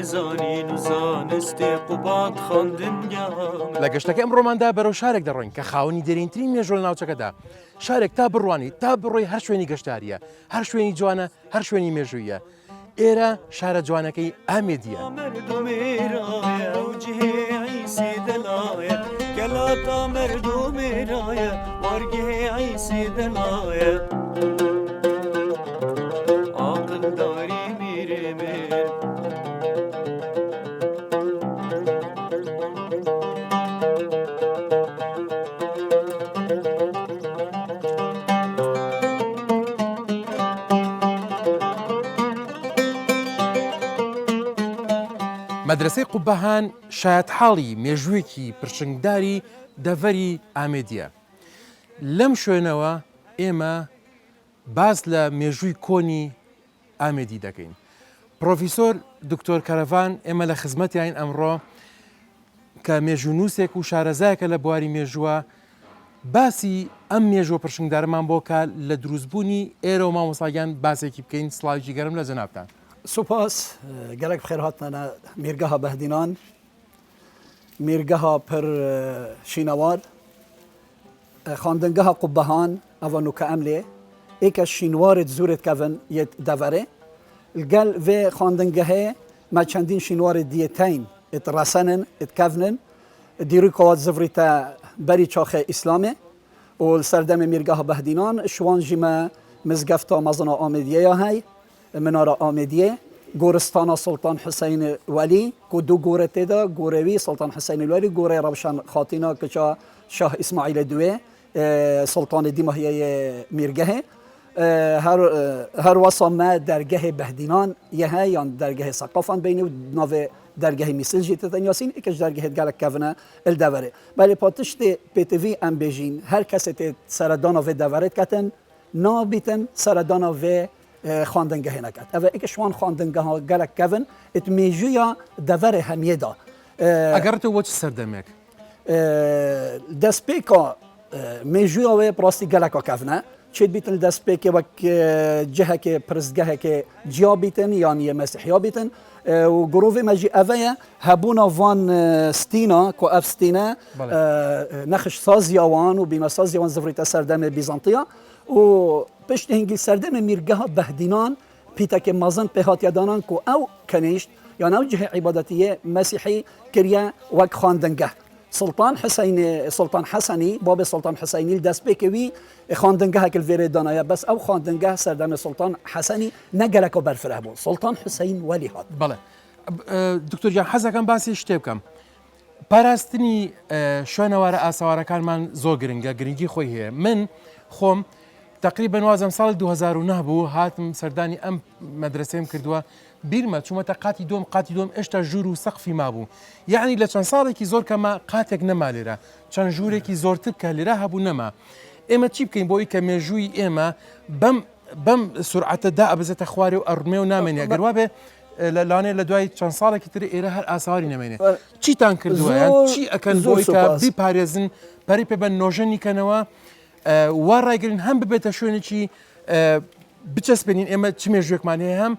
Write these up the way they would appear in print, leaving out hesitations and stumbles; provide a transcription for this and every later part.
زانین و زانست قوبات خواندنگام لە گەشتەکە ئەمڕۆماندا بەرەو شارێک دەڕۆین کە خاوەنی دەرینترین مێژوە لە ناوچەکەدا شارێک تا بڕوانی تا بڕۆی هەر شوێنی گەشتاریە هەر شوێنی جوانە هەر شوێنی مێژوویە ئێرە شارە جوانەکەی ئامێدیە مردمێرایە و جهێ عیسی دەلایە گەلاتا مردمێرایە وەرگهێ عیسی دەلایە عاقلداری میرێمێ مەدرسەی قوبەهان شایەتحاڵی مێژوویەکی پرچنگداری دەڤەری ئامێدیە لەم شوێنەوە ئێمە باس لە مێژووی کۆنی ئامێدی دەکەین پرۆفیسۆر دکتۆر کەرەڤان ئێمە لە خزمەتیان ئەمڕۆ کە مێژوونووسێک و شارەزایەکە لە بواری مێژووە باسی ئەم مێژوە پرچنگدارمان بۆکە لە دروستبوونی ئێرە و مامۆستاگیان باسێکی بکەین سڵاوی گەرم لە جەنابتان سوپاس gelek bixêr hatine mêrgeha behdînan mêrgeha pir şînewar xandingeha Qubbehan eva nûke Emlê êke şînwarê zûrê dikevin yê deverê li gel vê xandingehê me çendîn şînwarê diyêteyn ê resenin ê dikevnin dîrûka wat zivrî te berî çaxê İslamê û li ser demê mêrgeha behdînan ji wan jî me mizgefta mezina Amêdiyeya hey منارا آمدیه گورستان سلطان حسین ولی کو دو گوره تدا گورهوی سلطان حسین ولی گوره روشن خاطینا کچا شاه اسماعیل دوی سلطان دیمهیه میرگه هر وصا ما درگه بهدینان یه یا درگه ثقافان بینی و ناو درگه میسل جیت تنیاسین اکش درگه گلک کفنه الدوره ولی پاتشت پتوی ام بجین هر کسی ت سردانا و دوره کتن نابیتن سردانا و خواندنگه نکرد. اوه ایک شوان خواندنگه ها گلک کفن ات میجویا دور همیه دا. اگر تو وچ سردمک؟ دست پیکا میجویا و پراستی گلک ها کفنه. چید بیتن دست پیک وک جهه که پرستگه که جیا بیتن یعنی مسیحیا بیتن و گروه مجی اوه هبونا وان ستینا کو اف ستینا نخش سازیاوان و بینا سازیاوان زفریت سردم بیزانتیا و پشت هنگی سردم میرگه بهدینان پیتا که مازن پهات یادانان کو او کنیشت یا نو جه عبادتیه مسیحی کریا وک خواندنگه سلطان حسنی باب سلطان حسینی دست بکوی خواندنگه کل ویره دانایا بس او خواندنگه سردم سلطان حسنی نگلک و برفره بود سلطان حسین ولی هات بله دکتور جان حەزەکەم باسی شتێ بکەم پاراستنی شوێنەوارە ئاساوارەکانمان زۆر گرنگە گرنگی خۆی هەیە من خۆم تقریبا وازم ساڵی 2009 بوو هاتم سەردانی ئەم مەدرسەیم کردووە بیرمە چوومەتە قاتی دۆم ئێشتا ژوور و سەقفی مابوو یعنی لە چەند ساڵێکی زۆر کەمە قاتێک نەما لێرە چەند ژوورێکی زۆرتر کە لێرە هەبوو نەما ئێمە چی بکەین بۆی کە مێژووی ئێمە بەم سورعەتە دائەبزێتە خوارێ و ئەڕمێ و نامێنێ ئەگەر وابێ لەوانەیە لە دوای چەند ساڵێکی تر ئێرە هەر ئاساواری نەمێنێ چیتان کردووە چی ئەکەن بۆی کە بیپارێزن پەری پێبەن نۆژەنی کەنەوە وا ڕایگرن هەم ببێتە شوێنێکی بچەسپێنین ئێمە چ مێژوێکمان هەیە هەم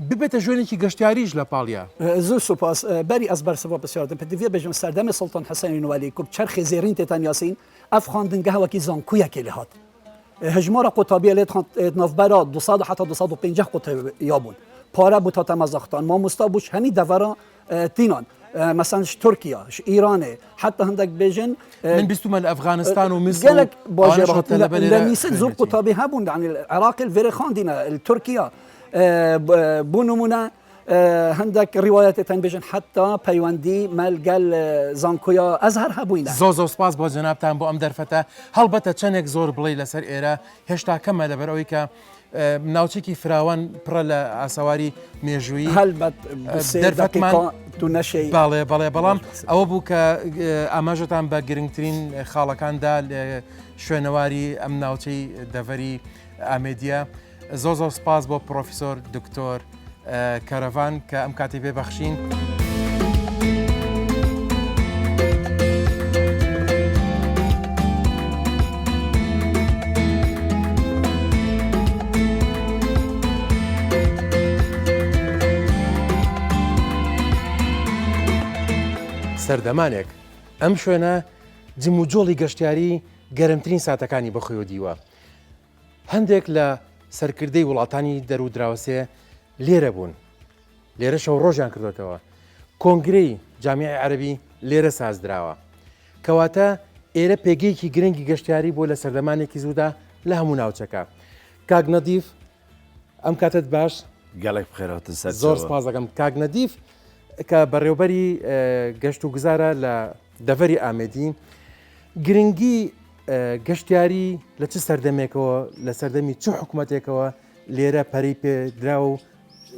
ببێتە ژوێنێکی گەشتیاریش لە پاڵیا زۆر سوپاس بەری ئەس بەرسەوە بەسیاردن پێدەوێ بێژم سەردەمی سڵتان حەسەنی نوالی کوب چرخی زێرین تێتان یاسین ئەف خواندنگەهەوەکی زانکویەکی لێ هات هەژمارە قوتابیە لێت ناوبەرە 200 حتا 250 قوتابیا بوون پارە بوو تا تەمەزەختان مامۆستا بووش هەمی دەڤەرە تینان مثلا تركيا إيران حتى عندك بيجن من بيستوما لأفغانستان ومصر قالك باجرات لميسل زور قطابي هابون يعني العراق الفيرخان دينا التركيا بونمونا عندك روايات تنبيجن حتى بيواندي مالقال زانكويا أزهر هابوينا زوزو سباس بو جنابتان بو أم درفتا هەڵبەتە چەندێک زۆر بڵێ لەسەر ئێرە هێشتا کەمە لەبەرەوەی کە ناوچێکی فراوان پڕە لە ئاساواری مێژووی هەلبەت دەرفەتمان تو نەشەی باڵێ بەڵام ئەوە بوو کە ئاماژەتان بە گرنگترین خاڵەکاندا لە شوێنەواری ئەم ناوچەی دەڤەری ئامێدیە زۆر سپاس بۆ پرۆفیسۆر دکتۆر کەرەڤان کە ئەم کاتی پێبەخشین. سەردەمانێک ئەم شوێنە جم و جۆڵی گەشتیاری گەرمترین ساتەکانی بەخۆیەوە دیوە. هەندێک لە سەرکردەی وڵاتانی دەرودراوسێ لێرە بوون، لێرە شەو ڕۆژیان کردوێتەوە. کۆنگرەی جامیعی عەرەبی لێرە سازدراوە، کەواتە ئێرە پێگەیەکی گرنگی گەشتیاری بۆ لە سەردەمانێکی زوودا لە هەموو ناوچەکە. کاک نەدیف، ئەم کاتت باش، گەڵێک بخێراتن سەر زۆر سپاس دەکەم. کاک نەدیف کە بەڕێوەبەری گەشت و گوزارە لە دەڤەری ئامێدی، گرنگی گەشتیاری لە چ سەردەمێکەوە لە سەردەمی چ حکوومەتێکەوە لێرە پەرەی پێدراوە و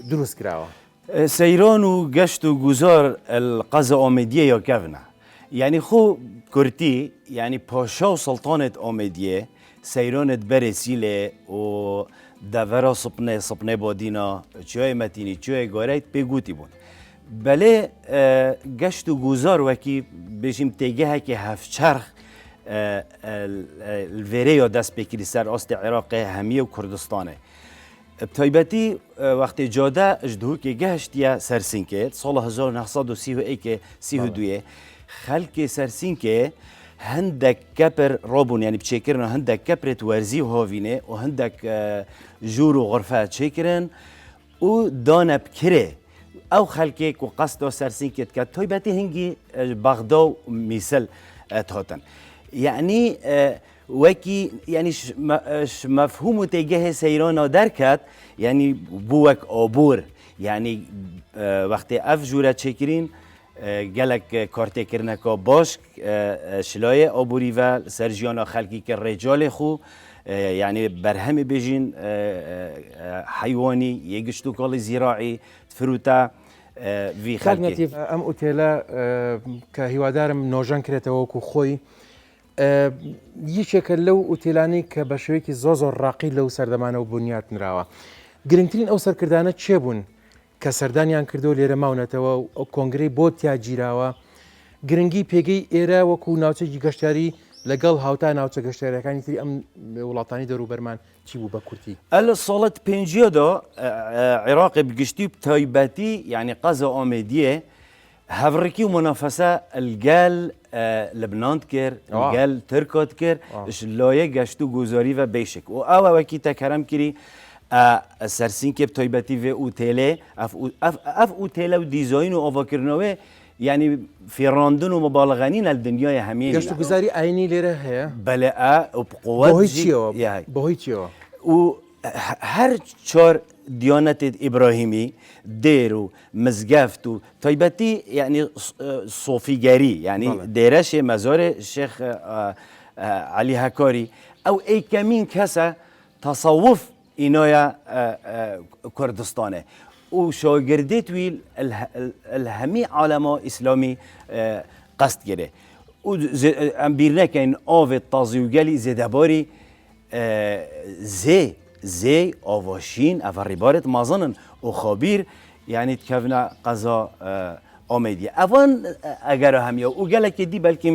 دروست کراوە؟ سەیران و گەشت و گوزار القەزە ئۆمێدیە یا کەڤنە، یعنی خۆ کورتی یعنی پاشا و سڵتانت ئۆمێدیە سەیرانت بەرێسی لێ و دەڤەرە سپنێ بۆ دینە چیای مەتینی چیای گۆرەیت پێگوتی بوون. بەلێ گەشت و گوزار وەکی بێژیم تێگەهێکی هەفچەرخ الوێرە یا دەست پێکردی سەر ئاستی عێراقی هەمیە و کوردستانê. بتایبەتی وەختی جادە ژدهوکێ گەهشتیە سەرسینکێ ساڵ 1932 خەلکێ سەرسینکێ هەندێک کەپر ڕۆبوون، یعنی بچێکردن هەندێک کەپرێت وەرزی و هۆڤینێ و هەندێک ژوور و غرفە چێکردن و دانە بکرێ ئەو خەلکێک و قەستەوە سەرسینکێت کە تایبەتی هەنگی بەغدا و میسل هاتن. یعنی وەکی یعنی مەفهوم و تێگەهێ سەیرانە دەرکات، یعنی بوو وەک ئابوور، یعنی وەختی ئەف ژوورە چێکرین gelek kartêkirneka baş şilayê aborî ve ser jiyana xelkî kir rêcalê xwe yani berhemê bêjin heywanî yê giştûkalê zîraî firuta vî xelkê. ئەم ئوتێلە کە هیوادارم نۆژان کرێتەوە وەکو خۆی یەکێکە لەو ئوتێلانەی کە بە شێوەیەکی زۆر ڕاقی لەو سەردەمانە و بنیات نراوە. گرنگترین ئەو سەرکردانە چێ بوون کە سەردانیان کردو لێرە ماونەتەوە و کۆنگرەی بۆ تیاگیراوە؟ گرنگی پێگەی ئێرە وەکو ناوچەی گەشتیاری لەگەڵ هاوتا ناوچە گەشتیاریەکانی تری ئەم وڵاتانی دەروبەرمان چی بوو بە کورتی؟ ئەل ساڵت پێنجیەدا عێراقی بگشتی و تایبەتی یعنی قەزە ئۆمێدیە هەڤڕێکی و منافەسە الگەل لەبنان کرد، الگەل ترکات کرد لایە گەشت و گوزاری و بێشک و ئەوە وەکی تەکەرەم کردی سەرسینکێ تایبەتی vê ئوتێلê ev ئوتێلە و دیزاین و ئاواکردنەوەی یعنی فێڕاندن و مەبالغەنین لە دنیای هەمیە گەشت و گوزاری ئاینی لێرە هەیە بەلێ بەهۆی چیەوە و هەر چۆر دیانەتێت ئیبراهیمی دێر و مزگەفت و تایبەتی یعنی سۆفیگەری یعنی دێرەشێ مەزارێ شێخ عەلی هەکاری ئەو ئەیکەمین کەسە تەسەوف ئینۆیە کوردستانê û şagirdê wî li hemî alema îslamî qest kiriye û em bîr nekin avê tazî û gelî zêdebarî zê avaşîn ev rêbarêt mazanin û xabîr yanî dikevne qeza ئۆمێدیە ئەوان ئەگەر هەمیە و gelekê dî belkî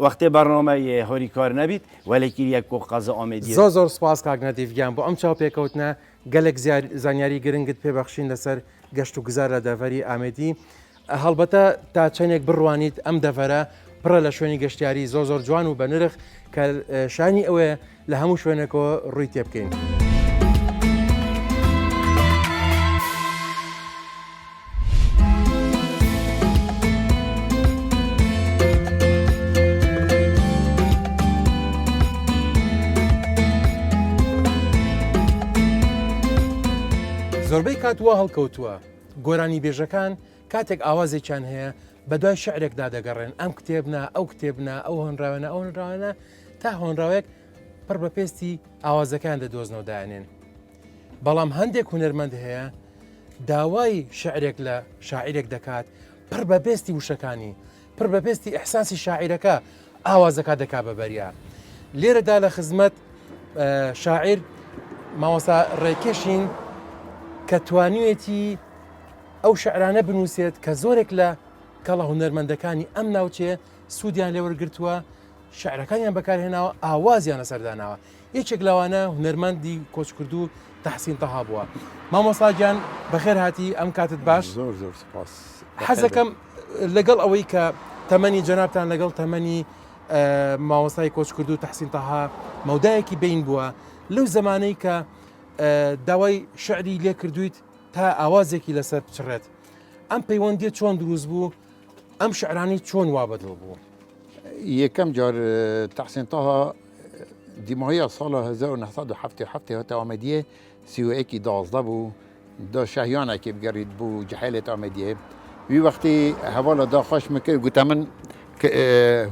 wextê bernameyê harîkar nebît welekî yek ku qeza ئۆمێدیە. زۆر سپاس کاک نەدیفگیان بۆ ئەم چاوپێکەوتنە gelek زانیاری گرنگت پێ بەخشین لەسەر گەشت و گوزار لە دەڤەری ئامێدی. هەڵبەتە تا چەندێک بڕوانیت ئەم دەڤەرە پڕە لە شوێنی گەشتیاری زۆر جوان و بە نرخ کە شانی ئەوەیە لە هەموو شوێنێکەوە ڕووی تێ بکەین. زۆربەی کات وا هەڵکەوتووە گۆرانی بێژەکان کاتێک ئاوازێکیان هەیە بە دوای شعرێکدا دەگەڕێن ئەم کتێبنا ئەو کتێبنا ئەو هۆنراوێنە ئەو هۆنراوانە تا هۆنراوێک پڕ بە پێستی ئاوازەکان دەدۆزنەوە دایانێن. بەڵام هەندێک هونەرمەند هەیە داوای شعرێک لە شاعیرێک دەکات پڕ بە پێستی وشەکانی پڕ بە پێستی ئەحساسی شاعیرەکە ئاوازەکە دەکا بەبەریا. لێرەدا لە خزمەت شاعیر مامۆستا ڕێکێشین کە توانوێتی ئەو شعرانە بنووسێت کە زۆرێک لە کەڵە هونەرمەندەکانی ئەم ناوچێ سوودیان لێوەرگرتووە شعرەکانیان بەکارهێناوە ئاوازیانە سەرداناوە. یەکێک لەوانە هونەرمەندی کۆچکردو تەحسین تەها بووە. مامۆستا گیان بەخێر هاتی ئەم کاتت باش. زۆر سپاس. حەزەکەم لەگەڵ ئەوەی کە تەمەنی جەنابتان لەگەڵ تەمەنی مامۆستای کۆچکرد و تەحسین تەها مەودایەکی بین بووە لەو زمانەی کە داوای شعری لێ کردویت تا ئاوازێکی لەسەر بچڕێت ئەم پەیوەندیە چۆن دروست بوو ئەم شعرانی چۆن وابەدڵ بوو یەکەم جار تەحسین تەها دیماهی ساڵ 1977 هەتا ئامەدیە 31 دازدە بوو دا شەهیانێکی بگەڕیت بوو جەحێلێت ئامەدیە وی وەختی هەواڵە دا خۆش مکرد گوتە من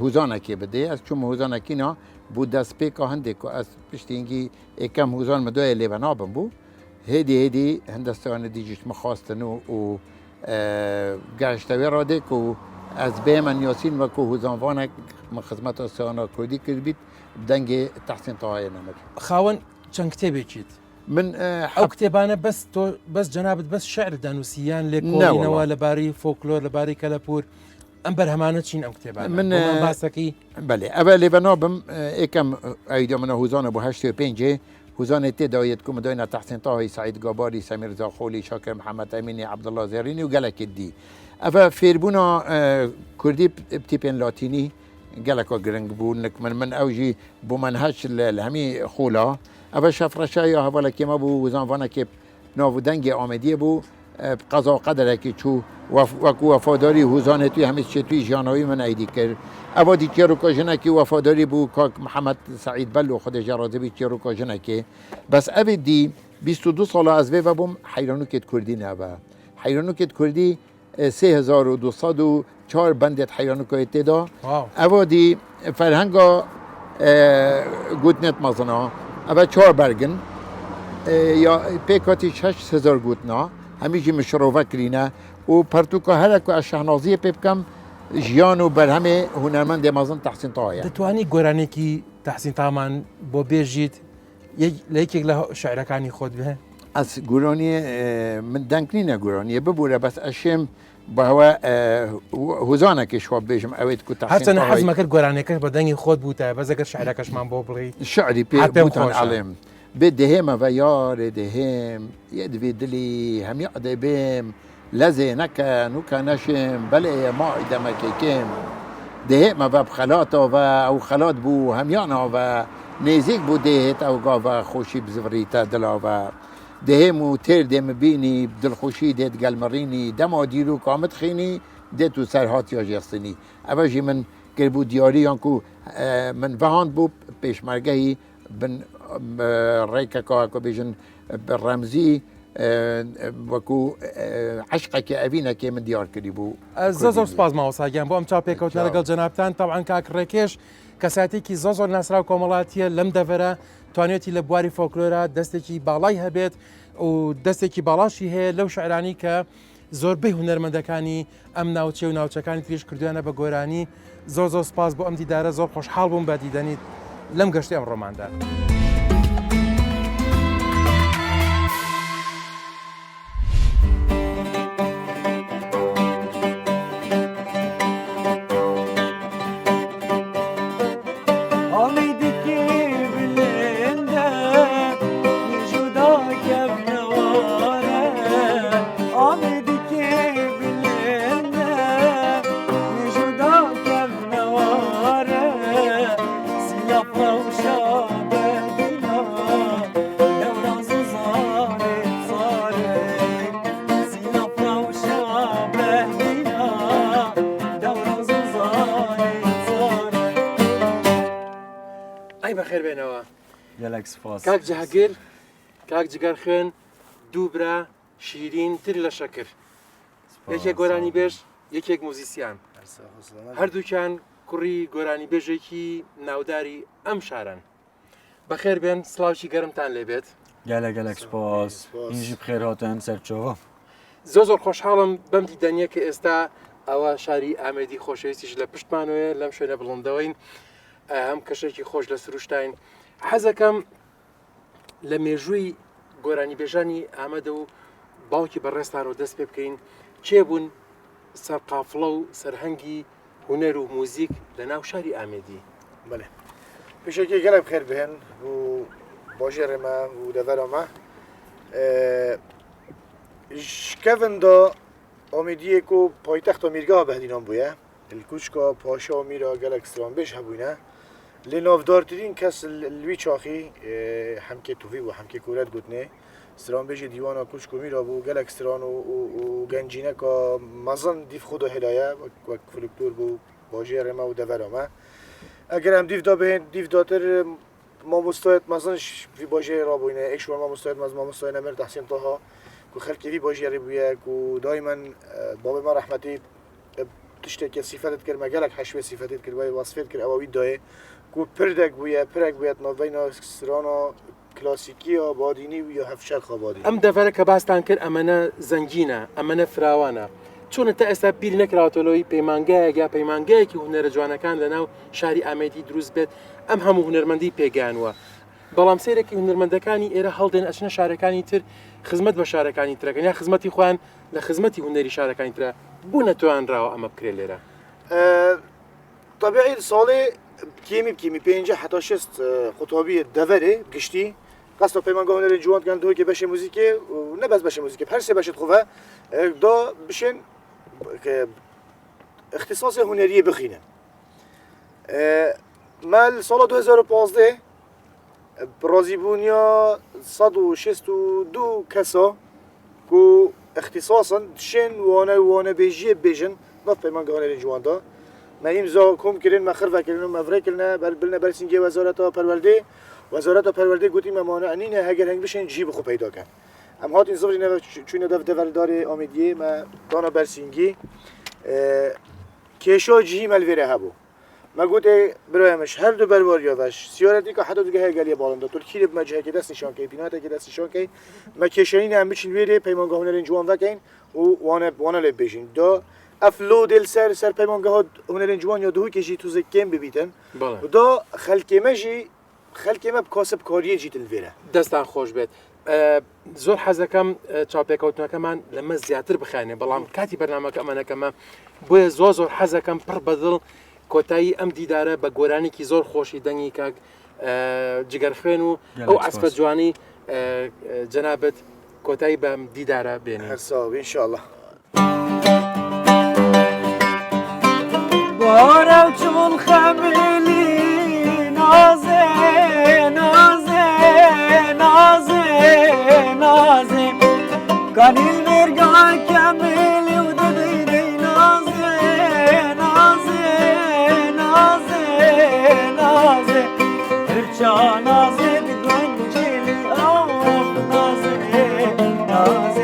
هوزانێکی بدێ ئەس چوومە هوزانێکینا بوو دەستپێکا هەندێک و ئەس پشتینگی ئێکەم هوزان مدوایە لێبە نابم بوو هێدی هەندەستەوانە دیجیش مخواستن و گەشتەوێ ڕادێک و ئەس بێمە نیاسین وەکو هوزانوانێک من خزمەتە سەوانە کوردی کردبیت دەنگێ تەحسین تەهایە نەمەک خاوەن چەند کتێبێکیت من ئەو کتێبانە بەس جەنابەت بەس شعر دەنووسیان لێ کۆڵینەوە لەبارەی فۆکلۆر لەبارەی کەلەپور ئەم بەرهەمانە چین ئەم کتێبان من باسەکەی بەێ ئەوە لێبە نابم ئێکەم ئەیدا منە هوزانە بۆ 85 هوزانێت تێداویت کو مدوینە تەحسین تەهای سعید گاباری سەمیر زاخۆلی شاکر محەممەد ئەمینی عەبدوڵڵا زێرینی و گەلێکی دی ئەوە فێربوونا کوردی پتیپێن لاتینی گەلێکە گرنگ بوو من ئەوژی بۆ منهەج لە هەمی خۆلا ئەوە شەفرەشایە هەواڵێکێمە بوو وزانوانێکی ناو دەنگی ئامەدیە بوو قەزا قەدەرێکی چوو وەکو وەفاداری هوزانێتی هەمیش چێتوی ژیانەوەی من ئەیدی کرد ئەوە دی کێروکۆژنێکی وەفاداری بوو کاک محەممەد سعید بەل و خودێ ژێڕازەبی کێروکۆژنێکی بەس ئەوێ دی 22 ساڵە ئەزبێ بووم حەیرانوکێت کوردی نابە حەیرانوکێت کوردی 3204 بەندێت حەیرانوکۆیت تێدا ئەوە دی فەرهەنگا گوتنێت مەزنا ئەوە 4 بەرگن یا پێکاتی 6000 گوتنا هەمیژی مشرۆڤە کرینە و پەرتوکە هەرێک و شەهنازیە پێ بکەم ژیان و بەرهەمێ هونەرمەندێ مەزن تەحسین تەهایە دەتوانی گۆرانێکی تەحسین تامان بۆ بێژیت لە یەکێک لە شعرەکانی خۆت بهێ ئەس گورۆنیە من دەنگنینە گورۆنیە ببوورە بەس ئەشێم بەوە هوزانێکی شواب بێژم ئەوێت کو هەرچەنە حەزمە کرد گۆرانەکەش بە دەنگی خۆت بووتە بەزەگەر شعرەکەشمان بۆ بڵێ شعری پێتان عڵێم بێ دەهێمە یارێ دەهێم یە دوێ دلی هەمی عدەی بێم لەزێ نەکەن و کە نەشم بەلێ مای دەمەکێکێم دەهێمە بە بخەلاتەوە ئەو خەلات بوو هەمیانەوە نێزیک بوو دێت ئەو گاوە خۆشی بزڤریتە دڵاوە دەهێم و تێر دێمە بینی دڵخۆشی دێت گەلمەڕینی دەما دیر و کامت خینی دێت و سەرهاتیا ژێستنی ئەوەژی من کرد بوو دیارییان و من بەهاند بوو پێشمەرگەهی بن ڕێکەکەکە بێژن ڕەمزی وەکو عشقێکی ئەڤینەکێ من دیار کردی بوو زۆر سپاس ماوەساگیان بۆ ئەم چاپێکەوتنە لەگەڵ جەنابتان تەبعاً کاک ڕێکێش کەساتێکی زۆر ناسرا و کۆمەڵاتیە لەم دەڤەرە توانێتی لە بواری فۆکلۆرە دەستێکی باڵای هەبێت و دەستێکی باڵاشی هەیە لەو شعرانی کە زۆربەی هونەرمەندەکانی ئەم ناوچێ و ناوچەکانی تریش کردویانە بە گۆرانی زۆر سپاس بۆ ئەم دیدارە زۆر خۆشحاڵ بووم بە دیدەنیت لەم گەشتی ئەم ڕۆماندا. بەخێر بێنەوە کاک جەهەگیر کاک جگەر خوێن دوو برا شیرین تر لە شەکر یەکێک گۆرانی بێژ یەکێک موزیسیان هەردووکیان کوڕی گۆرانی بێژێکی ناوداری ئەم شارن بەخێر بێن سڵاوی گەرمتان لێبێت گەلەگەلێک سپاس ئینژی بخێر هاتن سەرچۆوە زۆر خۆشحاڵم بەم دیدەنیە کە ئێستا ئەوە شاری ئامێدی خۆشەویستیش لە پشتمانوێ لەم شوێنە بڵندەوەین هەم کەشێکی خۆش لە سروشتین حەزەکەم لە مێژووی گۆرانی بێژانی ئامەدە و باوکی بەڕێستانەوە دەست پێ بکەین چێبوون سەرقافڵە و سەرهەنگی هونەر و موزیک لە ناو شاری ئامێدی بڵێ پێشێکی گەلە بخێر بهێن و باژێڕێمە و دەڤەرەمە شکەڤندۆ آمیدیه که پایتخت میرگاه بهدینان بویه الکوچکا پاشا میرا گلک سرانبش هبوینه لنافدارترین کس الوی چاخی هم که توفی و هم که کورت گوتنه سرانبش دیوانا کوچکو میرا بو گلک سران و گنجینه که مزن دیف خود هدایه و فلکتور بو باجی رما و دورامه اگر هم دیف داتر ما مستعد مزنش في باجي رابوينا ايش ما مستعد ما مستعد نمر تحسين طه كو خلك في باجي ربويا كو دائما بابا ما رحمتي تشتكي صفات كلمه قالك حشوه صفات كلمه وصفات كلمه اوي داي كو پردك بويا نوفينا سرانا كلاسيكي آباديني ويا هفشر خابادي ئەم دەڤەرە کە باستان کرد ئەمەنە زەنگینە ئەمەنە فراوانە چۆنە تا ئێستا پیر نەکراوەتەوەی پەیمانگایەک پەیمانگایەکی هونەرە جوانەکان لەناو شاری ئامێدی دروست بێت ئەم هەموو هونەرمەندی پێگانوە بەڵام سەیرێکی هونەرمەندەکانی ئێرە هەڵدێن ئەچنە شارەکانی تر خزمەت بە شارەکانی ترەکەن یا خزمەتی خۆیان لە خزمەتی هونەری شارەکانی ترە بوو نەتوانراوە ئەمە بکرێت لێرە طبيعي صالي كيمي بينجا حتى شست خطابي دفري قشتي قصد پیمان هنر جوان كان دوی که بشه موزیکی و نه بس بشه موزیکی هر سه بشه خوبه دا بشن که اختصاص هنری بخینن مال سال 2015 برازیبونیا 162 کسا که اختصاصا شن وانه بیجی بیجن نف پیمان هنر جوان دا ما امضا کم کردن مخر و کردن مفرق کردن بلنا برسینگی وزارت پرورده وزارت پرورده گویی ممانع اینه اگر هنگ بشن جیب خوب پیدا کن. ام هات این زوری نه چون دفتردار آمیدیه ما دانا برسینگی کشا جی ملویره هبو. ما گویی برایمش هر دو برواریا وش سیارتی که حتی دیگه هگلی بالنده تو کیرب مجه که دست نشان کی بینات که دست نشان کی ما کشانی نه میشین ویره پیمانگاه هنرین جوان وکین و وانه لب بشین دا افلود سر پیمانگاه هنرین جوان یا دوی کشی تو زکیم ببیتن و دا خلک مجی خەلکی ئەمە کاسب کاریە جیت الوێرە دەستان خۆش بێت زۆر حەزەکەم چاوپێکەوتنەکەمان لەمە زیاتر بخێنێ بەڵام کاتی بەرنامەکە ئەمانەکەمە بۆیە زۆر حەزەکەم پڕ بەدڵ کۆتایی ئەم دیدارە بە گۆرانێکی زۆر خۆشی دەنگی کاک جگەر خوێن و ئەو ئەسپە جوانی جەنابەت کۆتایی بەم دیدارە بێنێ هەرساو ئینشاءڵڵا وارە و چون خەمیلی نازێ نازێ کانی مێرگای کەمیلی و دەدەی نازێ هەرچا نازێ گەنجێلی ئەو نازێ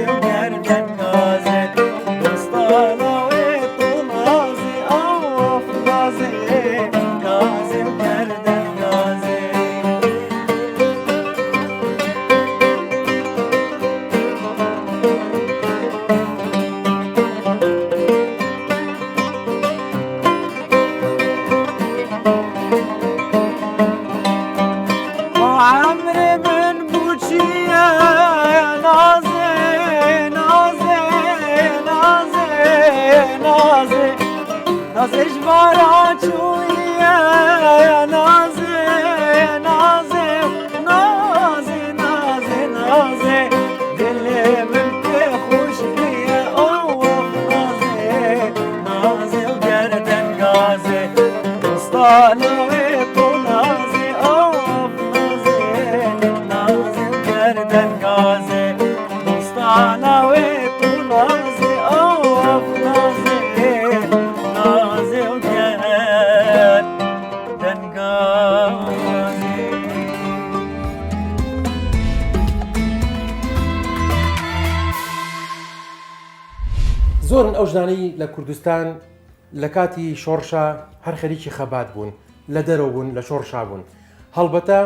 و گەردەن نازێ دۆستانەوێ تۆ نازێ ئەو نازێ و گەردەن نازێ نازش بارا چویه نازه دل من که خوش بیه اوه نازه و گردن گازه دوستانوی تو نازه اوه نازه و گردن گازه دوستانوی تو نازه اوه نازه زۆرن ئەو ژنانەی لە کوردستان لە کاتی شۆڕشا هەر خەریکی خەبات بوون لە دەرەوە بوون لە شۆڕشا بوون هەڵبەتە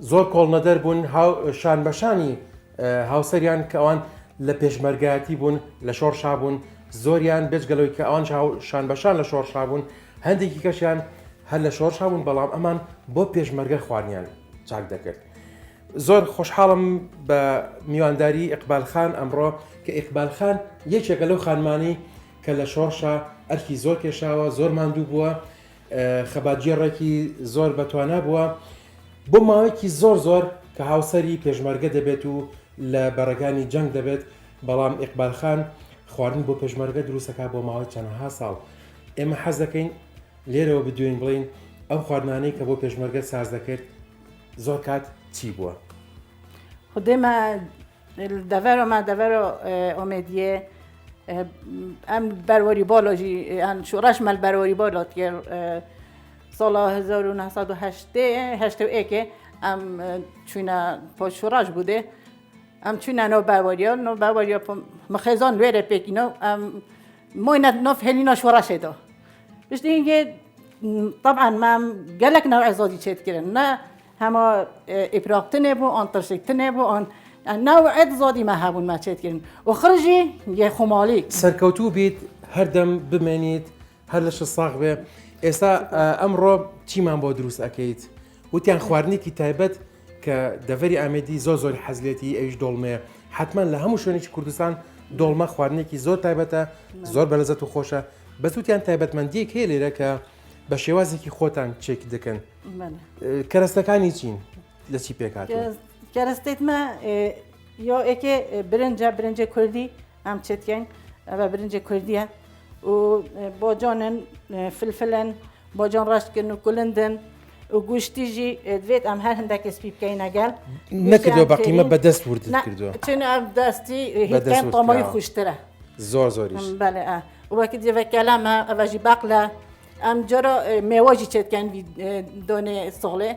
زۆر کۆڵنەدەر بوون شان بەشانی هاوسەریان کە ئەوان لە پێشمەرگایەتی بوون لە شۆڕشا بوون زۆریان بێجگەلەوەی کە ئەوان شان بەشان لە شۆڕشا بوون هەندێکی کەشیان هەر لە شۆڕشا بوون بەڵام ئەمان بۆ پێشمەرگە خوانیان چاک دەکرد زۆر خۆشحاڵم بە میوانداری ئیقبال خان ئەمڕۆ کە ئیقبال خان یەکێکە لەو خانمانی کە لە شۆڕشا ئەرکی زۆر کێشاوە زۆر ماندوو بووە خەباتجێڕێکی زۆر بەتوانە بووە بۆ ماوەیەکی زۆر کە هاوسەری پێشمەرگە دەبێت و لە بەڕێگانی جەنگ دەبێت بەڵام ئیقبال خان خواردن بۆ پێشمەرگە دروستەکە بۆ ماوەی چەندەها ساڵ ئێمە حەز دەکەین لێرەوە بدوێن بڵین ئەو خواردنانەی کە بۆ پێشمەرگە ساز دەکرد زۆر کات چی بووە خدمة دەڤەرە ئۆمێدیە ئەم بەروەری بۆلۆژی ئەن شوڕەش مەل بەروەری بۆلۆت کرد ساڵا 1980 ئەم چوینە پۆ شوڕەش بوودێ ئەم چوینە نۆ بەروەریە مەخێزان لێرە پێکینەوە ئەم موینە نۆف هێنینە شوڕەشێتەوە پشتینگێ طبعا مام قالك نوع زودي شيت كده نا هما إبراقتني بو أن ترشيكتني بو أن نوع زودي ما هبون ما شيت كده وخرجي يا خمالي سەرکەوتوو بیت هەردەم بمێنیت هەر لەش ساغ بێ ئێستا ئەمڕۆ چیمان بۆ دروست ئەەکەیت وتیان خواردنێکی تایبەت کە دەڤەری ئامێدی زۆری حەزلێتی ئەویش دۆڵمەیە حتمما لە هەموو شوێنێکی کوردستان دۆڵمە خواردنێکی زۆر تایبەتە زۆر بەلەزەت و خۆشە بەسووتیان تایبەتمەندیەک هەیە لێرە کە بە شێوازێکی خۆتان چێکی دەکەن کەرەستەکانی چین لە چی پێکات کەرەستێتمە یا ئێکێ برنجە کوردی ئەم چێتکەین ئەوە برنجە کوردیە و بۆ جۆنن فلفلن بۆ جۆن ڕاشتکردن و گولندن و گوشتیژی دوێت ئەم هەر هەندێک سپی بکەین نەگەل نەکردەوە بەقیمە بەدەست وردت کردووە چون ئەم دەستی هیچکەین تۆمەوی خوشترە زۆریش بەڵێ وەکی دیڤەکەلامە ئەڤژی باقلە ئەم جۆرە مێوەژی چێتکەن دۆنێ سۆڵێ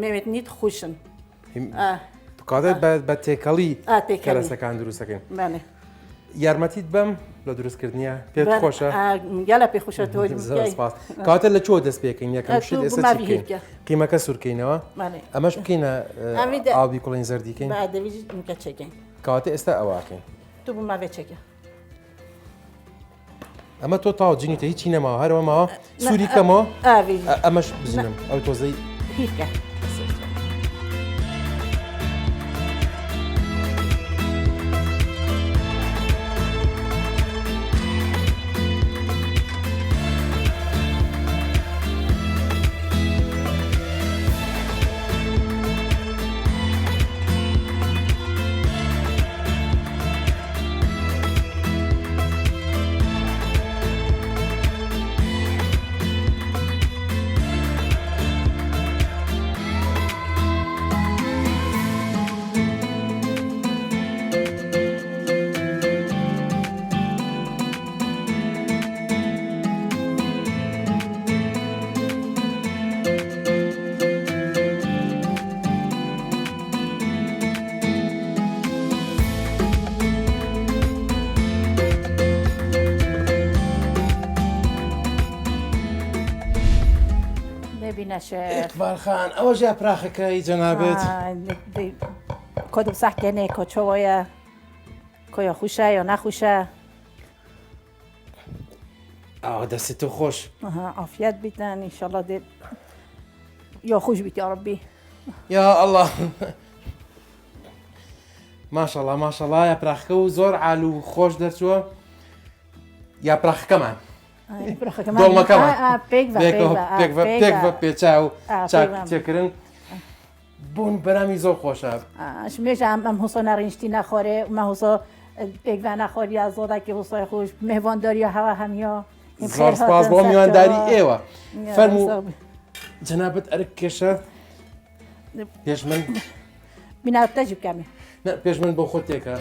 مێوێت نیت خوشن کاتێت بە تێکەڵی کەرەستەکان دروستەکەین یارمەتیت بەم لە دروستکردنیە پێت خۆشە گەلە پێ خۆشە کاتە لە چۆ دەست پێکەین یەکەم شت ئێستا قیمەکە سوورکەینەوە ئەمەش بکەینە ئاوی کوڵین زەردیکەین چێکەین کاتە ئێستا ئەوواکەین تو بماوێ چێکە ئەمە تۆ تاو جنیتە هیچی نەماوە هەرەوە ماوە سووری کەمەوە ئەمەش بزنم ئەو تۆزەی هیچکە ئیقبالخان ئەوە ژا پراخەکەی جەنابێت کۆ سەحکەنێ کۆچەوەیە کۆیە خوشە یا نەخوشە ئەوە دەستی تۆ خۆش عافیەت بیتن ئینشەڵڵا دێت یا خوش بیت یا ڕەبی یا ئەڵڵا ماشەڵڵا ماشەڵڵا یا پراخەکە و زۆر عال و خۆش دەرچووە یا پراخەکەمان دۆڵمەکەمان پێک بە پێچا و چاکتێکردن بوون بەرامی زۆر خۆشە شمێژ ئەم هوسۆ نەڕینشتی نەخۆرێ مە هوسۆ پێکڤە نەخۆریە زۆداکی هوسۆی خۆش مێڤۆندۆریە هەوا هەمیۆ زۆر سپاس بۆ میوانداری ئێوە فەرموو جەنابەت ئەرک کێشە پێش من بیناوتەجی بکەمێ پێش من بۆ خۆت تێکە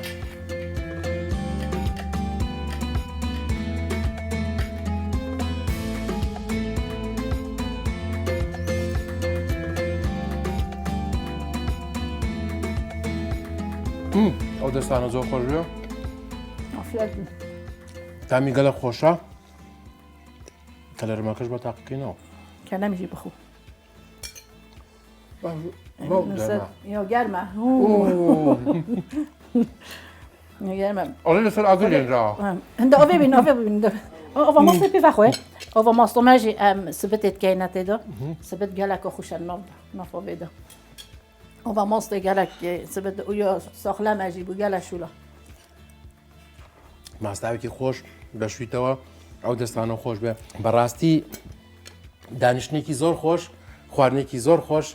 ئەو دەستانە زۆر خۆشە تامی گەلە خۆشە کە لە ڕمەکەش بە تاقیکەینەوە کە نەمیژی بخۆ گەرمە ئەڵێ لەسەر ئاگر لێنراوە هەندە ئەوێ بین ئەوێ بین ئەوە ماستە پێ بەخۆێ ئەوە ماستۆمەژی ئەم سبتێت کەینە تێدا سبت گەلەکە خوشە نافۆ بێدا ئەوە ماستێ گەلک سبت ئویە ساخلەمەژی بوو گەلە شوولە ماستاوێکی خۆش بەشویتەوە ئەو دەستانە خۆش بێ بەڕاستی دانیشتێکی زۆر خۆش خواردنێکی زۆر خۆش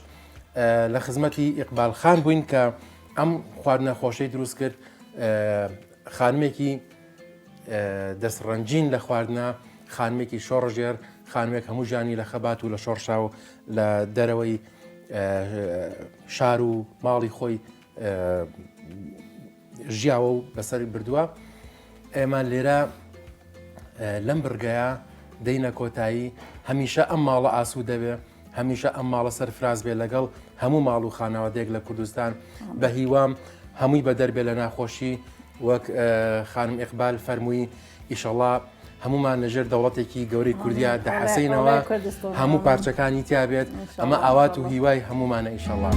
لە خزمەتی ئیقبالخان بووین کە ئەم خواردنە خۆشەی دروست کرد خانمێکی دەستڕەنجین لە خواردنە خانمێکی شۆڕژێر خانمێک هەموو ژانی لە خەبات و لە شۆڕشا و لە دەرەوەی شار و ماڵی خۆی ژیاوە و بەسەر بردووە ئێمە لێرە لەم بڕگەیە دەینە کۆتایی هەمیشە ئەم ماڵە ئاسوو دەبێ هەمیشە ئەم ماڵە سەرفراز بێ لەگەڵ هەموو ماڵ و خانەوادێک لە کوردستان بە هیوام هەمووی بە دەربێ لە ناخۆشی وەک خانم ئیقبال فەرمووی ئیشەڵڵا هەمومان لەژێر دەوڵەتێکی گەورەی کوردیا دەحەسەینەوە هەموو پارچەکانی تیابێت ئەمە ئاوات و هیوای هەمومانە ئیشەڵڵا.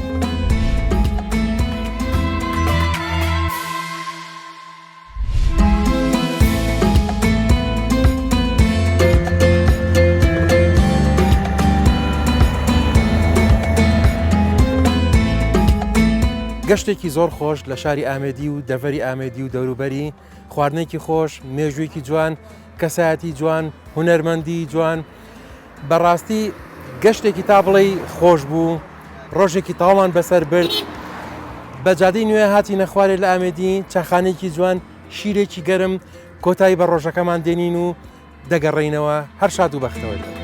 گەشتێکی زۆر خۆش لە شاری ئامێدی و دەڤەری ئامێدی و دەوروبەری خواردنێکی خۆش مێژوویەکی جوان کەسایەتی جوان هونەرمەندی جوان بەڕاستی گەشتێکی تا بڵێ خۆش بوو ڕۆژێکی تاوان بەسەر برد بە جادەی نوێ هاتی نەخوارێت لە ئامێدی چاخانێکی جوان شیرێکی گەرم کۆتایی بە ڕۆژەکەمان دێنین و دەگەڕێینەوە هەر شاد و بەختەوە.